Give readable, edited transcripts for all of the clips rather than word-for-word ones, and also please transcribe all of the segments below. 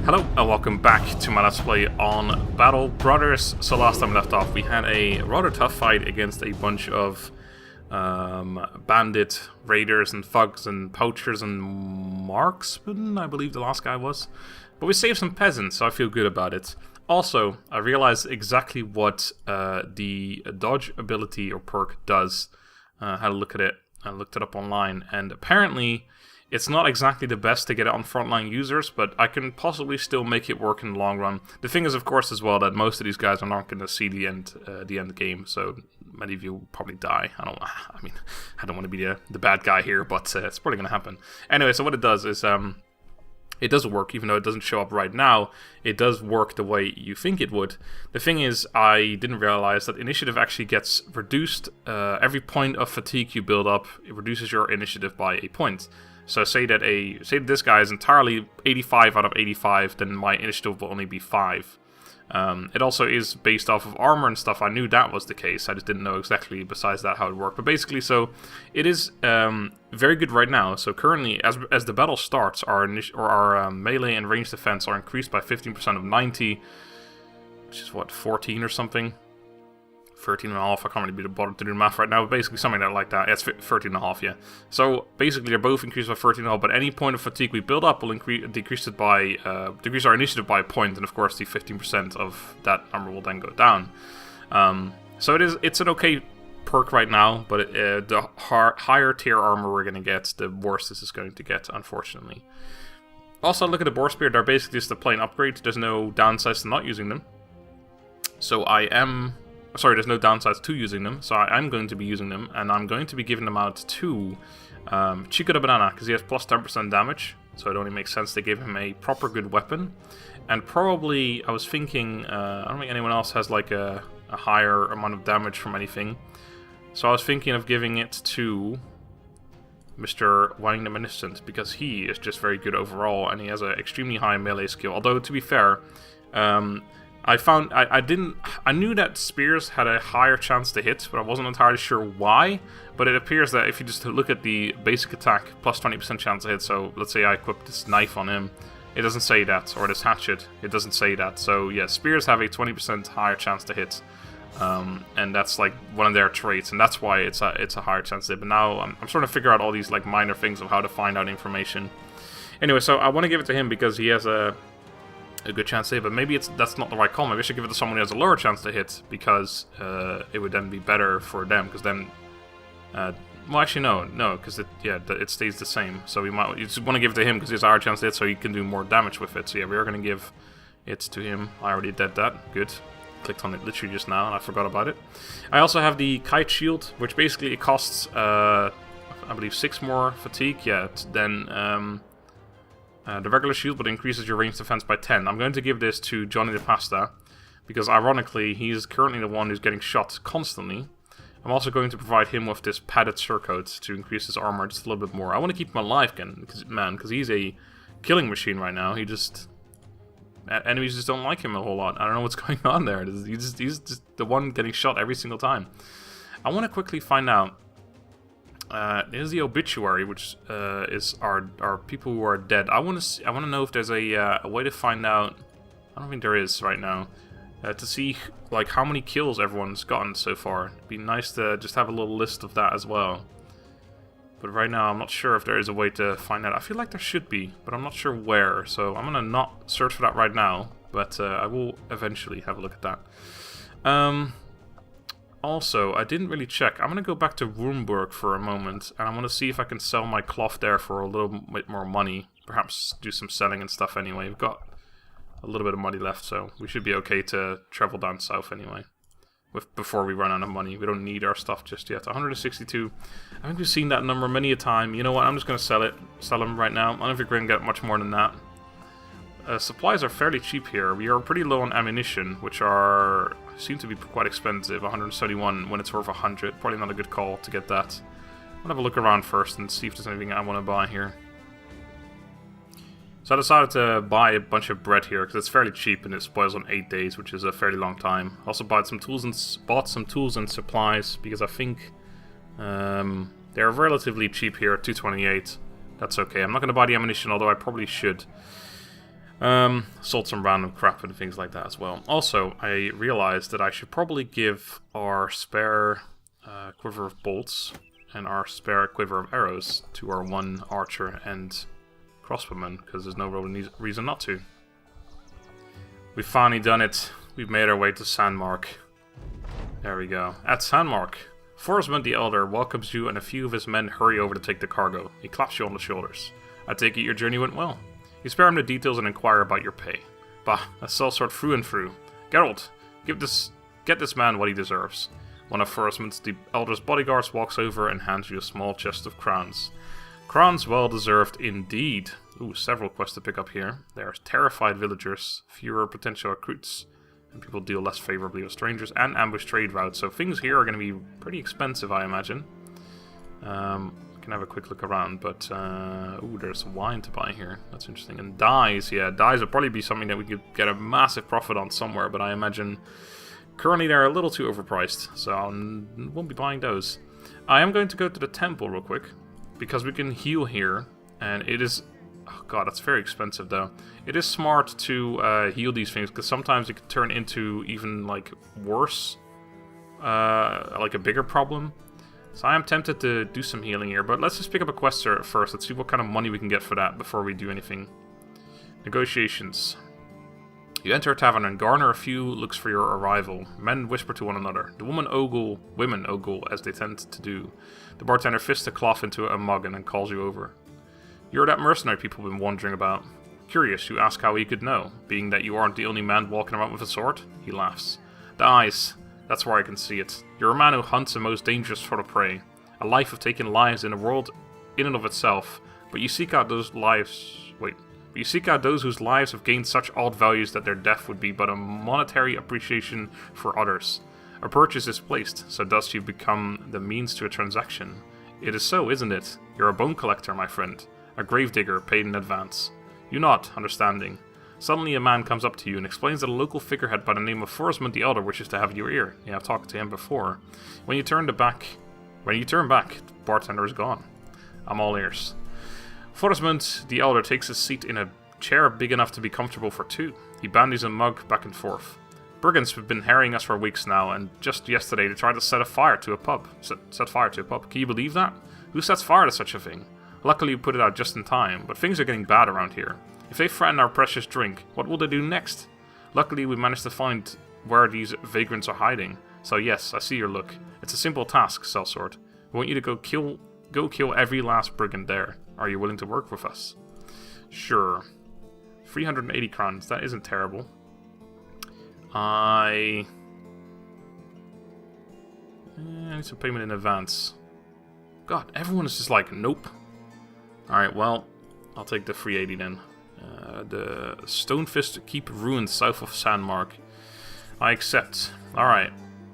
Hello and welcome back to my Let's Play on Battle Brothers. So last time we left off, we had a rather tough fight against a bunch of bandit raiders and thugs and poachers and marksmen, I believe the last guy was. But we saved some peasants, so I feel good about it. Also, I realized exactly what the dodge ability or perk does. Had a look at it. I looked it up online, and apparently it's not exactly the best to get it on frontline users, but I can possibly still make it work in the long run. The thing is, of course, as well, that most of these guys are not going to see the end game, so many of you will probably die. I don't want to be the bad guy here, but it's probably going to happen. Anyway, so what it does is, it does work, even though it doesn't show up right now. It does work the way you think it would. The thing is, I didn't realize that initiative actually gets reduced. Every point of fatigue you build up, it reduces your initiative by a point. So say that this guy is entirely 85 out of 85, then my initiative will only be 5. It also is based off of armor and stuff. I knew that was the case. I just didn't know exactly besides that how it worked. But basically, so it is very good right now. So currently, as the battle starts, our melee and range defense are increased by 15% of 90, which is what, 14 or something. 13 and a half, I can't really be bothered to do the math right now, but basically something like that. Yeah, it's 13 and a half, yeah. So basically they're both increased by 13 and a half, but any point of fatigue we build up will decrease our initiative by a point, and of course the 15% of that number will then go down. So it's an okay perk right now, but the higher tier armor we're going to get, the worse this is going to get, unfortunately. Also, look at the boar spear, they're basically just a plain upgrade. There's no downsides to not using them. So there's no downsides to using them, so I'm going to be using them, and I'm going to be giving them out to Chico the Banana, because he has plus 10% damage, so it only makes sense to give him a proper good weapon. And probably, I was thinking, I don't think anyone else has like a higher amount of damage from anything, so I was thinking of giving it to Mr. Wang the Magnificent, because he is just very good overall, and he has an extremely high melee skill. Although, to be fair, I knew that spears had a higher chance to hit, but I wasn't entirely sure why. But it appears that if you just look at the basic attack, plus 20% chance to hit, so let's say I equip this knife on him, it doesn't say that, or this hatchet, it doesn't say that. So yeah, spears have a 20% higher chance to hit, and that's like one of their traits, and that's why it's a higher chance to hit. But now I'm starting to figure out all these like minor things of how to find out information. Anyway, so I want to give it to him because he has a good chance to hit, but maybe that's not the right call. Maybe I should give it to someone who has a lower chance to hit, because it would then be better for them, because then... well, actually, no, because it stays the same. So you just want to give it to him because he has a higher chance to hit, so he can do more damage with it. So yeah, we are going to give it to him. I already did that. Good. Clicked on it literally just now, and I forgot about it. I also have the Kite Shield, which basically it costs, I believe, 6 more fatigue. Yeah, then... the regular shield, but increases your range defense by 10. I'm going to give this to Johnny the Pasta, because ironically, he's currently the one who's getting shot constantly. I'm also going to provide him with this padded surcoat to increase his armor just a little bit more. I want to keep him alive again, because he's a killing machine right now. Enemies just don't like him a whole lot. I don't know what's going on there. He's just the one getting shot every single time. I want to quickly find out. Here's the obituary, which is our people who are dead. I want to know if there's a way to find out. I don't think there is right now. To see like how many kills everyone's gotten so far. It'd be nice to just have a little list of that as well. But right now, I'm not sure if there is a way to find out. I feel like there should be, but I'm not sure where. So I'm gonna not search for that right now. But I will eventually have a look at that. Also, I didn't really check. I'm going to go back to Roomburg for a moment, and I want to see if I can sell my cloth there for a little bit more money. Perhaps do some selling and stuff anyway. We've got a little bit of money left, so we should be okay to travel down south anyway. Before we run out of money. We don't need our stuff just yet. 162. I think we've seen that number many a time. You know what? I'm just going to sell them right now. I don't think we're going to get much more than that. Supplies are fairly cheap here. We are pretty low on ammunition, which seem to be quite expensive. 171 when it's worth 100. Probably not a good call to get that. I'll have a look around first and see if there's anything I want to buy here. So I decided to buy a bunch of bread here because it's fairly cheap and it spoils on 8 days, which is a fairly long time. Also bought some tools and supplies because I think they're relatively cheap here at 228. That's okay. I'm not going to buy the ammunition, although I probably should. Sold some random crap and things like that as well. Also, I realized that I should probably give our spare quiver of bolts and our spare quiver of arrows to our one archer and crossbowman, because there's no real reason not to. We've finally done it. We've made our way to Sandmark. There we go. At Sandmark, Forestman the Elder welcomes you and a few of his men hurry over to take the cargo. He claps you on the shoulders. I take it your journey went well. You spare him the details and inquire about your pay. Bah, a sellsword through and through. Geralt, get this man what he deserves. One of Forestman's the Elder's bodyguards walks over and hands you a small chest of crowns. Crowns well deserved indeed. Ooh, several quests to pick up here. There are terrified villagers, fewer potential recruits, and people deal less favorably with strangers, and ambush trade routes. So things here are going to be pretty expensive, I imagine. Can have a quick look around, but ooh, there's wine to buy here. That's interesting. And dyes, yeah, dyes would probably be something that we could get a massive profit on somewhere, but I imagine currently they're a little too overpriced, so I won't be buying those. I am going to go to the temple real quick, because we can heal here, and it is... Oh god, that's very expensive though. It is smart to heal these things, because sometimes it can turn into even, like, worse, like a bigger problem. So I am tempted to do some healing here, but let's just pick up a quest first. Let's see what kind of money we can get for that before we do anything. Negotiations. You enter a tavern and garner a few looks for your arrival. Men whisper to one another. The women ogle as they tend to do. The bartender fists a cloth into a mug and then calls you over. You're that mercenary people have been wondering about. Curious, you ask how he could know, being that you aren't the only man walking around with a sword? He laughs. The eyes. That's where I can see it. You're a man who hunts the most dangerous sort of prey. A life of taking lives in a world in and of itself. But you seek out those lives... Wait. But you seek out those whose lives have gained such odd values that their death would be but a monetary appreciation for others. A purchase is placed, so thus you become the means to a transaction. It is so, isn't it? You're a bone collector, my friend. A gravedigger paid in advance. You nod, understanding. Suddenly a man comes up to you and explains that a local figurehead by the name of Forestman the Elder wishes to have your ear. Yeah, I've talked to him before. When you turn back, the bartender is gone. I'm all ears. Forestman the Elder takes his seat in a chair big enough to be comfortable for two. He bandies a mug back and forth. Brigands have been harrying us for weeks now, and just yesterday they tried to set fire to a pub. Set fire to a pub. Can you believe that? Who sets fire to such a thing? Luckily you put it out just in time, but things are getting bad around here. If they threaten our precious drink, what will they do next? Luckily we managed to find where these vagrants are hiding. So yes, I see your look. It's a simple task, sellsword. We want you to go kill every last brigand there. Are you willing to work with us? Sure. 380 crowns, that isn't terrible. I need some payment in advance. God, everyone is just like, nope. Alright, well, I'll take the 380 then. The Stonefist keep ruined south of Sandmark. I accept. Alright,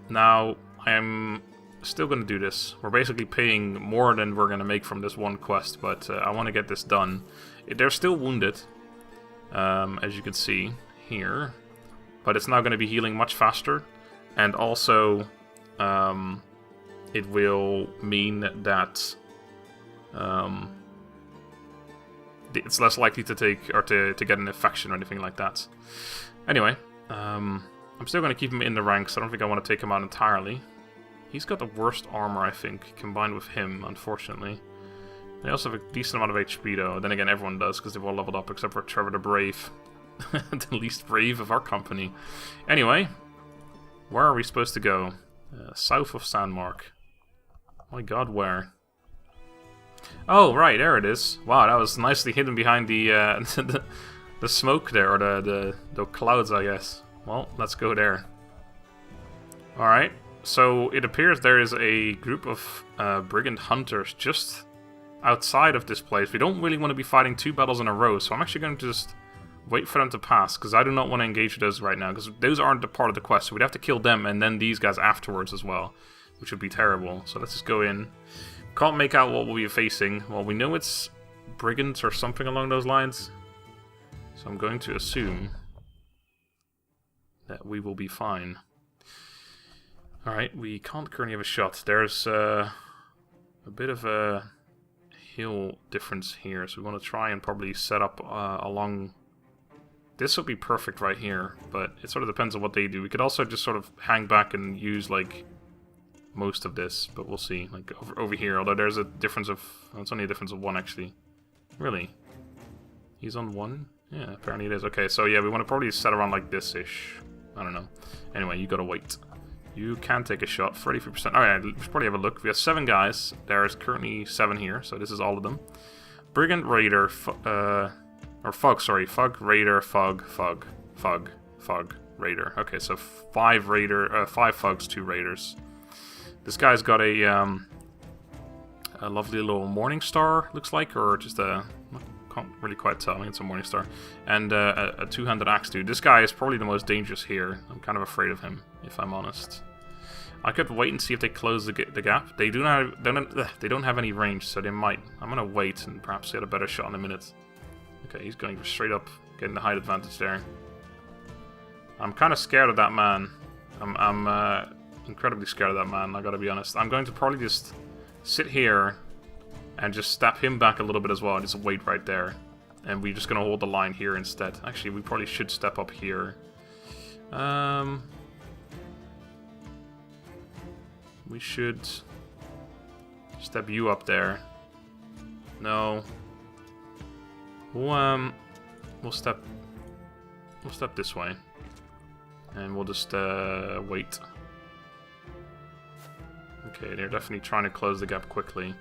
now I'm still going to do this. We're basically paying more than we're going to make from this one quest, but I want to get this done. They're still wounded, as you can see here, but it's now going to be healing much faster, and also it will mean that it's less likely to take or to get an infection or anything like that. Anyway, I'm still going to keep him in the ranks. I don't think I want to take him out entirely. He's got the worst armor, I think, combined with him, unfortunately. They also have a decent amount of HP, though. Then again, everyone does, because they've all leveled up, except for Trevor the Brave. The least brave of our company. Anyway, where are we supposed to go? South of Sandmark. My god, where? Oh, right, there it is. Wow, that was nicely hidden behind the the smoke there, or the clouds, I guess. Well, let's go there. Alright, so it appears there is a group of brigand hunters just outside of this place. We don't really want to be fighting two battles in a row, so I'm actually going to just wait for them to pass, because I do not want to engage with those right now, because those aren't a part of the quest, so we'd have to kill them and then these guys afterwards as well, which would be terrible. So let's just go in. Can't make out what we'll be facing. Well, we know it's brigands or something along those lines, so I'm going to assume that we will be fine. Alright, we can't currently have a shot. There's a bit of a hill difference here, so we want to try and probably set up along This would be perfect right here, but it sort of depends on what they do. We could also just sort of hang back and use, like, most of this, but we'll see. Like, over here, although there's a difference of... Oh, it's only a difference of 1, actually. Really? He's on 1? Yeah, apparently it is. Okay, so yeah, we want to probably set around like this-ish. I don't know. Anyway, you gotta wait. You can take a shot, 33%. Alright, let's probably have a look. We have 7 guys. There's currently 7 here, so this is all of them. Brigand, Raider, or Fug, sorry. Fug, Raider, Fug, Raider. Okay, so 5 Fugs, 2 Raiders. This guy's got a lovely little Morning Star, looks like, or just a... Can't really quite tell. I think it's a Morning Star. And a 2-handed axe dude. This guy is probably the most dangerous here. I'm kind of afraid of him, if I'm honest. I could wait and see if they close the gap. They don't have any range, so they might. I'm gonna wait and perhaps get a better shot in a minute. Okay, he's going straight up, getting the height advantage there. I'm kind of scared of that man. I'm incredibly scared of that man, I gotta be honest. I'm going to probably just sit here and just step him back a little bit as well, and just wait right there. And we're just gonna hold the line here instead. Actually, we probably should step up here. We should step you up there. No. We'll step this way, and we'll just wait. Okay, they're definitely trying to close the gap quickly.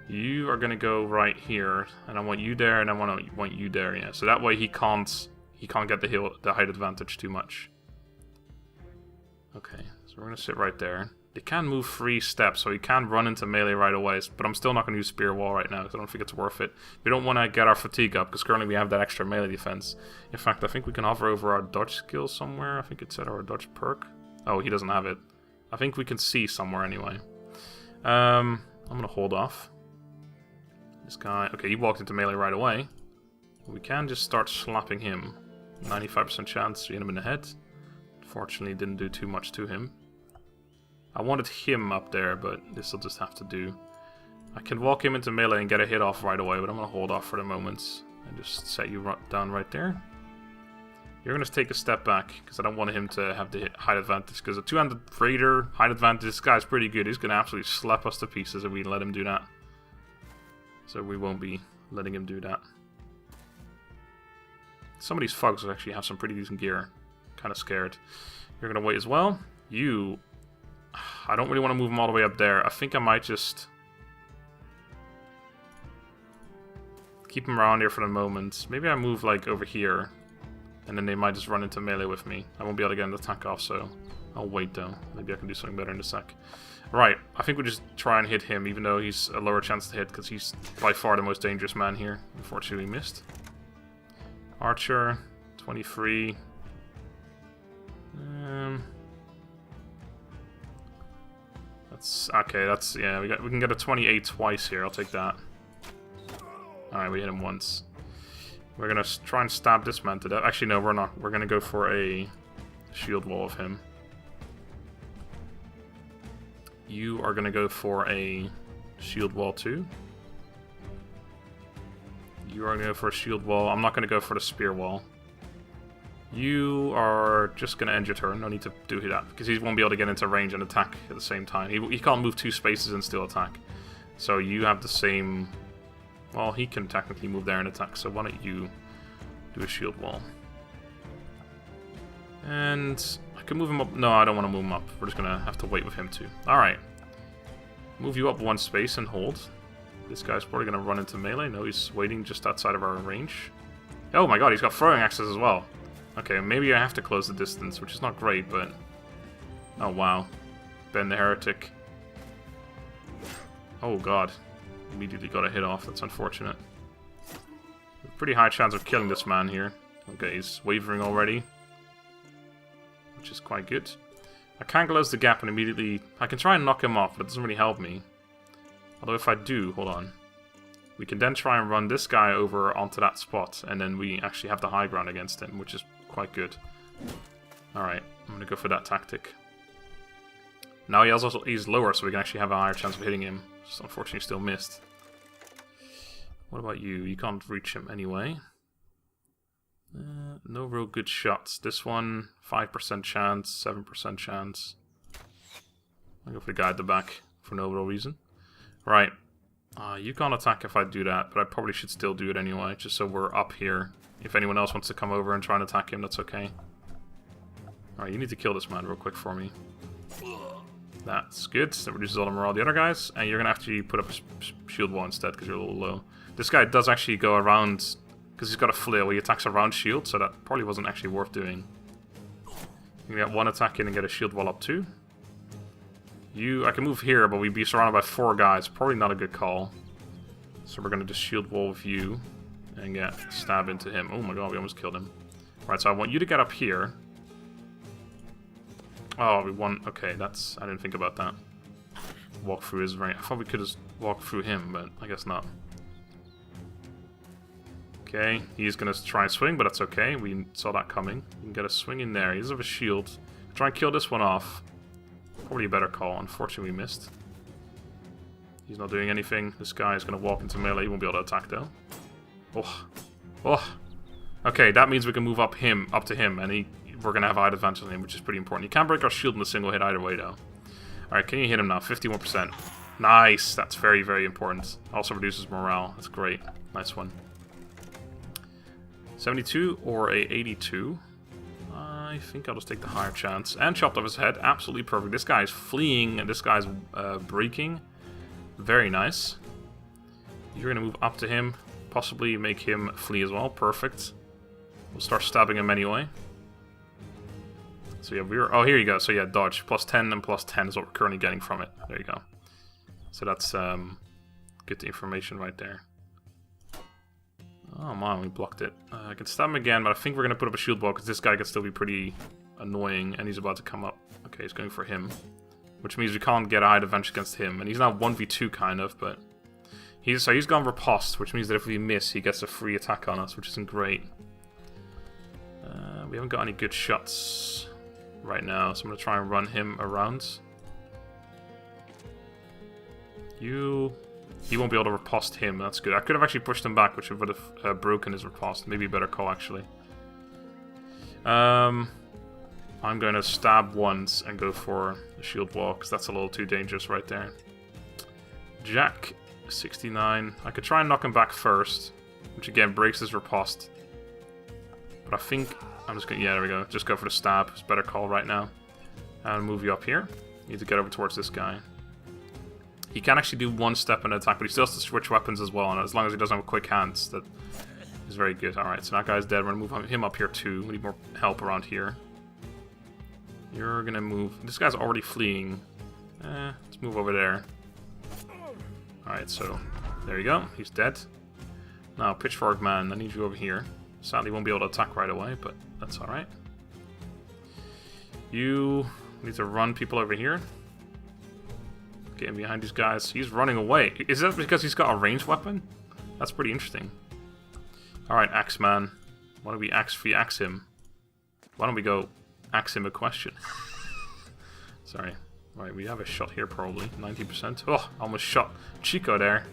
You are gonna go right here, and I want you there, and I want you there. Yeah, so that way he can't get the height advantage too much. Okay, so we're gonna sit right there. They can move 3 steps, so he can run into melee right away, but I'm still not going to use Spear Wall right now, because I don't think it's worth it. We don't want to get our fatigue up, because currently we have that extra melee defense. In fact, I think we can hover over our dodge skill somewhere. I think it's at our dodge perk. Oh, he doesn't have it. I think we can see somewhere anyway. I'm going to hold off. This guy... Okay, he walked into melee right away. We can just start slapping him. 95% chance to hit him in the head. Fortunately, didn't do too much to him. I wanted him up there, but this will just have to do. I can walk him into melee and get a hit off right away, but I'm going to hold off for the moment. And just set you down right there. You're going to take a step back, because I don't want him to have the height advantage. Because a 2-handed Raider, height advantage, this guy's pretty good. He's going to absolutely slap us to pieces if we let him do that. So we won't be letting him do that. Some of these Fugs actually have some pretty decent gear. Kind of scared. You're going to wait as well. You... I don't really want to move him all the way up there. I think I might just keep him around here for the moment. Maybe I move like over here, and then they might just run into melee with me. I won't be able to get an attack off, so I'll wait though. Maybe I can do something better in a sec. Right, I think we just try and hit him, even though he's a lower chance to hit, because he's by far the most dangerous man here. Unfortunately, we missed. Archer, 23. That's okay. That's yeah. We can get a 28 twice here. I'll take that. All right, we hit him once. We're gonna try and stab this man to death. Actually, no, we're not. We're gonna go for a shield wall of him. You are gonna go for a shield wall too. You are gonna go for a shield wall. I'm not gonna go for the spear wall. You are just going to end your turn. No need to do that, because he won't be able to get into range and attack at the same time. He can't move 2 spaces and still attack. So you have the same... Well, he can technically move there and attack, so why don't you do a shield wall. And I can move him up... No, I don't want to move him up. We're just going to have to wait with him too. Alright. Move you up 1 space and hold. This guy's probably going to run into melee. No, he's waiting just outside of our range. Oh my god, he's got throwing axes as well. Okay, maybe I have to close the distance, which is not great, but... Oh, wow. Ben the Heretic. Oh, God. Immediately got a hit off. That's unfortunate. Pretty high chance of killing this man here. Okay, he's wavering already. Which is quite good. I can close the gap and immediately... I can try and knock him off, but it doesn't really help me. Although if I do... Hold on. We can then try and run this guy over onto that spot, and then we actually have the high ground against him, which is quite good. Alright, I'm going to go for that tactic. Now he's lower, so we can actually have a higher chance of hitting him. Just unfortunately still missed. What about you? You can't reach him anyway. no real good shots. This one, 5% chance, 7% chance. I'll go for the guy at the back for no real reason. Right. You can't attack if I do that, but I probably should still do it anyway, just so we're up here. If anyone else wants to come over and try and attack him, that's okay. Alright, you need to kill this man real quick for me. That's good. That reduces all the morale of the other guys. And you're going to have to put up a shield wall instead because you're a little low. This guy does actually go around, because he's got a flail. He attacks around shield, so that probably wasn't actually worth doing. You can get one attack in and get a shield wall up too. I can move here, but we'd be surrounded by 4 guys. Probably not a good call. So we're going to just shield wall with you and get a stab into him. Oh my god, we almost killed him. Right, so I want you to get up here. Oh, we won. Okay, I didn't think about that. Walk through his range. I thought we could just walk through him, but I guess not. Okay, he's gonna try and swing, but that's okay. We saw that coming. You can get a swing in there. He does have a shield. Try and kill this one off. Probably a better call. Unfortunately, we missed. He's not doing anything. This guy is gonna walk into melee. He won't be able to attack though. Oh, oh. Okay, that means we can move up to him, and we're going to have high advantage on him, which is pretty important. You can't break our shield in a single hit either way, though. Alright, can you hit him now? 51%. Nice! That's very, very important. Also reduces morale. That's great. Nice one. 72 or a 82? I think I'll just take the higher chance. And chopped off his head. Absolutely perfect. This guy is fleeing, and this guy's breaking. Very nice. You're going to move up to him. Possibly make him flee as well. Perfect. We'll start stabbing him anyway. So yeah, oh, here you go. So yeah, dodge. Plus 10 and plus 10 is what we're currently getting from it. There you go. So that's good information right there. Oh man, we blocked it. I can stab him again, but I think we're going to put up a shield wall because this guy can still be pretty annoying, and he's about to come up. Okay, he's going for him. Which means we can't get a high advantage against him. And he's now 1v2 kind of, but... he's gone riposte, which means that if we miss, he gets a free attack on us, which isn't great. We haven't got any good shots right now, so I'm going to try and run him around. He won't be able to riposte him, that's good. I could have actually pushed him back, which would have broken his riposte. Maybe a better call, actually. I'm going to stab once and go for the shield wall, because that's a little too dangerous right there. Jack, 69. I could try and knock him back first, which again breaks his riposte. But I think I'm just going to... yeah, there we go. Just go for the stab. It's a better call right now. And move you up here. You need to get over towards this guy. He can actually do one step in an attack, but he still has to switch weapons as well. And as long as he doesn't have quick hands, that is very good. Alright, so that guy's dead. We're going to move him up here too. We need more help around here. You're going to move... this guy's already fleeing. Let's move over there. Alright, so there you go. He's dead. Now, Pitchfork Man, I need you over here. Sadly, won't be able to attack right away, but that's alright. You need to run people over here. Getting behind these guys. He's running away. Is that because he's got a ranged weapon? That's pretty interesting. Alright, Axeman. Why don't we axe him? Why don't we go axe him a question? Sorry. Right, we have a shot here probably. 90%. Oh, almost shot Chico there.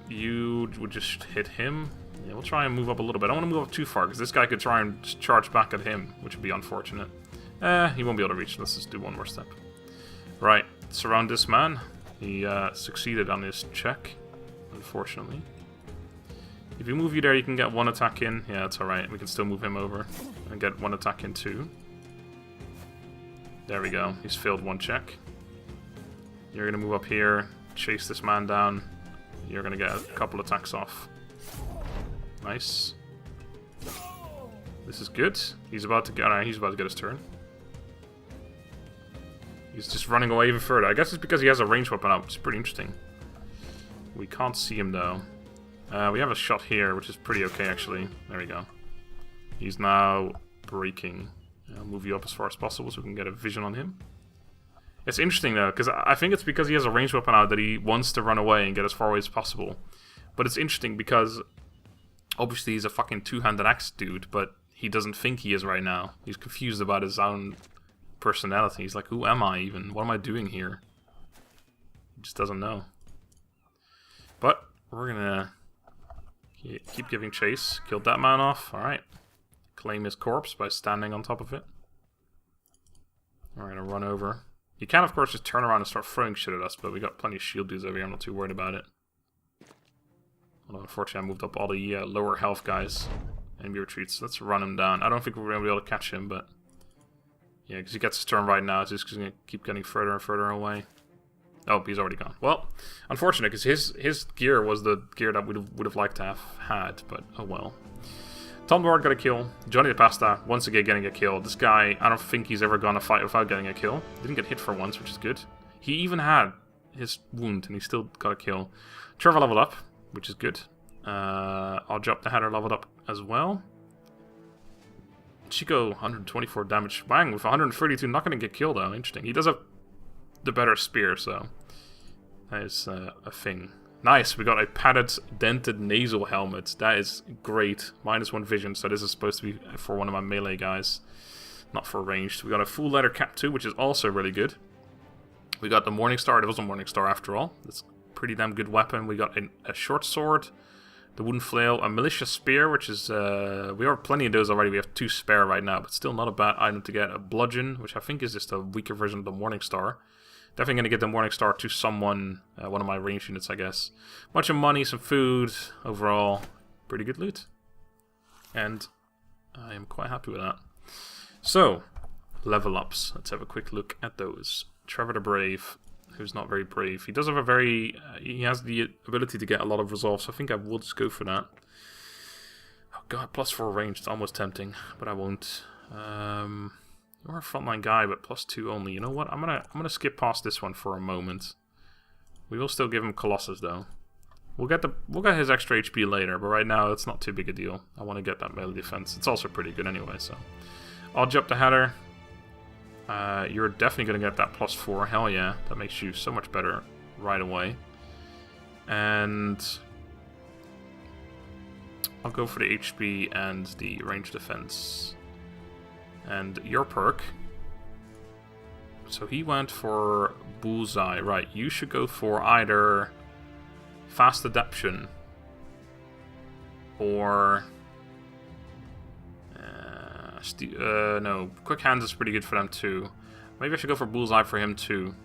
You would just hit him. Yeah, we'll try and move up a little bit. I don't want to move up too far because this guy could try and charge back at him, which would be unfortunate. He won't be able to reach. Let's just do one more step. Right, surround this man. He succeeded on his check, unfortunately. If you move you there, you can get one attack in. Yeah, that's alright. We can still move him over and get one attack in too. There we go. He's failed one check. You're going to move up here, chase this man down. You're going to get a couple attacks off. Nice. This is good. He's about to get his turn. He's just running away even further. I guess it's because he has a ranged weapon up. It's pretty interesting. We can't see him though. We have a shot here, which is pretty okay actually. There we go. He's now breaking. I'll move you up as far as possible so we can get a vision on him. It's interesting though, because I think it's because he has a ranged weapon out that he wants to run away and get as far away as possible. But it's interesting because obviously he's a fucking two-handed axe dude, but he doesn't think he is right now. He's confused about his own personality. He's like, who am I even? What am I doing here? He just doesn't know. But we're gonna... keep giving chase. Killed that man off. Alright. Claim his corpse by standing on top of it. We're gonna run over. You can, of course, just turn around and start throwing shit at us, but we got plenty of shield dudes over here. I'm not too worried about it. Although, unfortunately, I moved up all the lower health guys. Enemy retreats. Let's run him down. I don't think we're gonna be able to catch him, but yeah, because he gets his turn right now, it's just gonna keep getting further and further away. Oh, he's already gone. Well, unfortunate, because his gear was the gear that we would have liked to have had, but oh well. Tom the Bard got a kill. Johnny the Pasta, once again getting a kill. This guy, I don't think he's ever gone a fight without getting a kill. Didn't get hit for once, which is good. He even had his wound, and he still got a kill. Trevor leveled up, which is good. I'll drop the header leveled up as well. Chico, 124 damage. Wang with 132, not going to get killed though. Interesting. He does have the better spear, so that is a thing. Nice, we got a padded, dented nasal helmet. That is great. -1 vision, so this is supposed to be for one of my melee guys, not for ranged. We got a full leather cap too, which is also really good. We got the Morning Star. It was a Morning Star after all. That's a pretty damn good weapon. We got a short sword, the wooden flail, a militia spear, which is we have plenty of those already. We have 2 spare right now, but still not a bad item to get. A bludgeon, which I think is just a weaker version of the Morning Star. Definitely going to get the Morning Star to someone, one of my range units, I guess. Bunch of money, some food. Overall, pretty good loot. And I am quite happy with that. So, level ups. Let's have a quick look at those. Trevor the Brave, who's not very brave. He does have a very... he has the ability to get a lot of resolve, so I think I will just go for that. Oh god, +4 range. It's almost tempting, but I won't. You're a frontline guy, but +2 only. You know what? I'm gonna skip past this one for a moment. We will still give him Colossus though. We'll get his extra HP later, but right now it's not too big a deal. I want to get that melee defense. It's also pretty good anyway, so I'll jump the header. You're definitely gonna get that +4. Hell yeah, that makes you so much better right away. And I'll go for the HP and the range defense. And your perk. So he went for Bullseye. Right, you should go for either Fast Adaption or... no, Quick Hands is pretty good for them too. Maybe I should go for Bullseye for him too.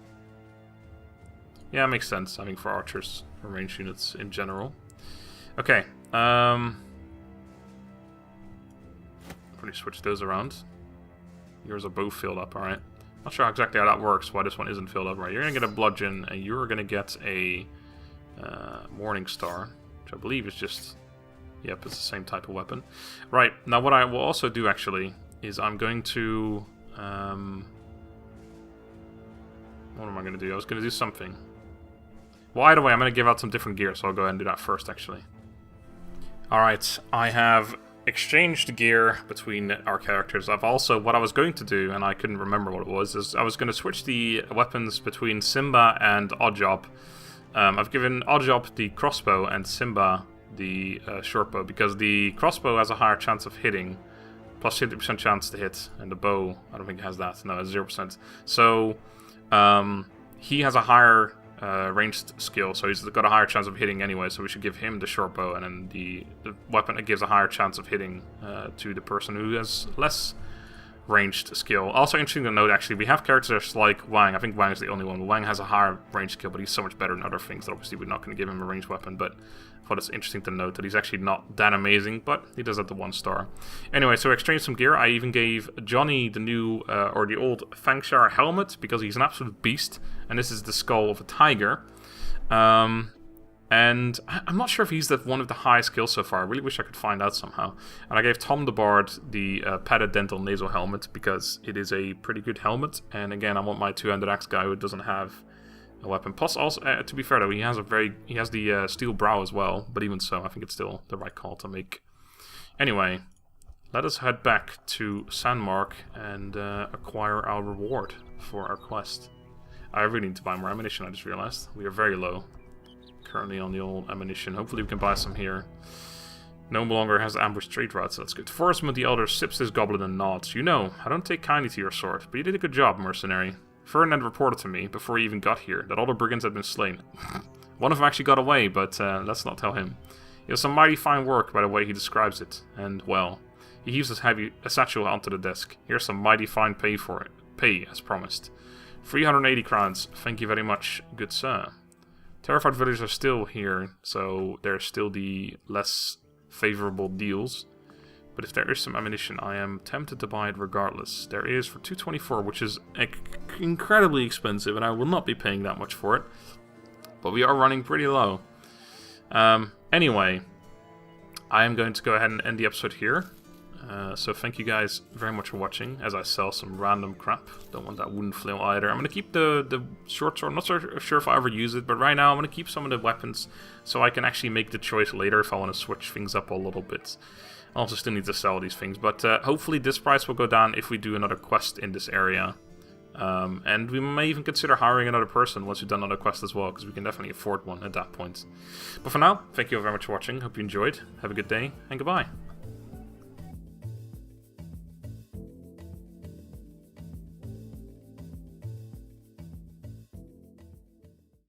Yeah, it makes sense. I mean, for archers, for range units in general. Okay, probably switch those around. Yours are both filled up, alright. Not sure exactly how that works, why this one isn't filled up. Right, you're going to get a Bludgeon, and you're going to get a Morning Star, which I believe is just... Yep, it's the same type of weapon. Right, now what I will also do, actually, is I'm going to... what am I going to do? I was going to do something. Well, either way, I'm going to give out some different gear, so I'll go ahead and do that first, actually. Alright, I have... exchanged gear between our characters. I've also, what I was going to do, and I couldn't remember what it was, is I was going to switch the weapons between Simba and Oddjob. I've given Oddjob the crossbow and Simba the shortbow, because the crossbow has a higher chance of hitting, plus 50% chance to hit, and the bow, I don't think it has that, no, it's 0%. So, he has a higher ranged skill, so he's got a higher chance of hitting anyway, so we should give him the short bow, and then the weapon that gives a higher chance of hitting to the person who has less ranged skill. Also interesting to note, actually, we have characters like Wang. I think Wang is the only one. Wang has a higher ranged skill, but he's so much better than other things that obviously we're not going to give him a ranged weapon, but I thought it's interesting to note that he's actually not that amazing, but he does have the 1 star. Anyway, so I exchanged some gear. I even gave Johnny the new, or the old Fangshar helmet, because he's an absolute beast, and this is the skull of a tiger. And I'm not sure if he's one of the highest skills so far. I really wish I could find out somehow. And I gave Tom the Bard the padded dental nasal helmet, because it is a pretty good helmet. And again, I want my two-handed axe guy who doesn't have a weapon. Plus, also, to be fair though, he has the steel brow as well. But even so, I think it's still the right call to make. Anyway, let us head back to Sandmark and acquire our reward for our quest. I really need to buy more ammunition, I just realized. We are very low currently on the old ammunition. Hopefully we can buy some here. No longer has ambush trade routes, so that's good. Forestman the Elder sips his goblet and nods. You know, I don't take kindly to your sword, but you did a good job, mercenary. Ferdinand reported to me, before he even got here, that all the brigands had been slain. One of them actually got away, but let's not tell him. He does some mighty fine work by the way he describes it, and, well, he heaves a satchel onto the desk. Here's some mighty fine pay for it. Pay, as promised. 380 crowns. Thank you very much, good sir. Terrified villagers are still here, so there's still the less favorable deals. But if there is some ammunition, I am tempted to buy it regardless. There is for 224, which is incredibly expensive, and I will not be paying that much for it. But we are running pretty low. Anyway, I am going to go ahead and end the episode here. So thank you guys very much for watching, as I sell some random crap. Don't want that wooden flail either. I'm going to keep the short sword. I'm not so sure if I ever use it, but right now I'm going to keep some of the weapons so I can actually make the choice later if I want to switch things up a little bit. I also still need to sell these things, but hopefully this price will go down if we do another quest in this area. And we may even consider hiring another person once we've done another quest as well, because we can definitely afford one at that point. But for now, thank you very much for watching. Hope you enjoyed. Have a good day, and goodbye.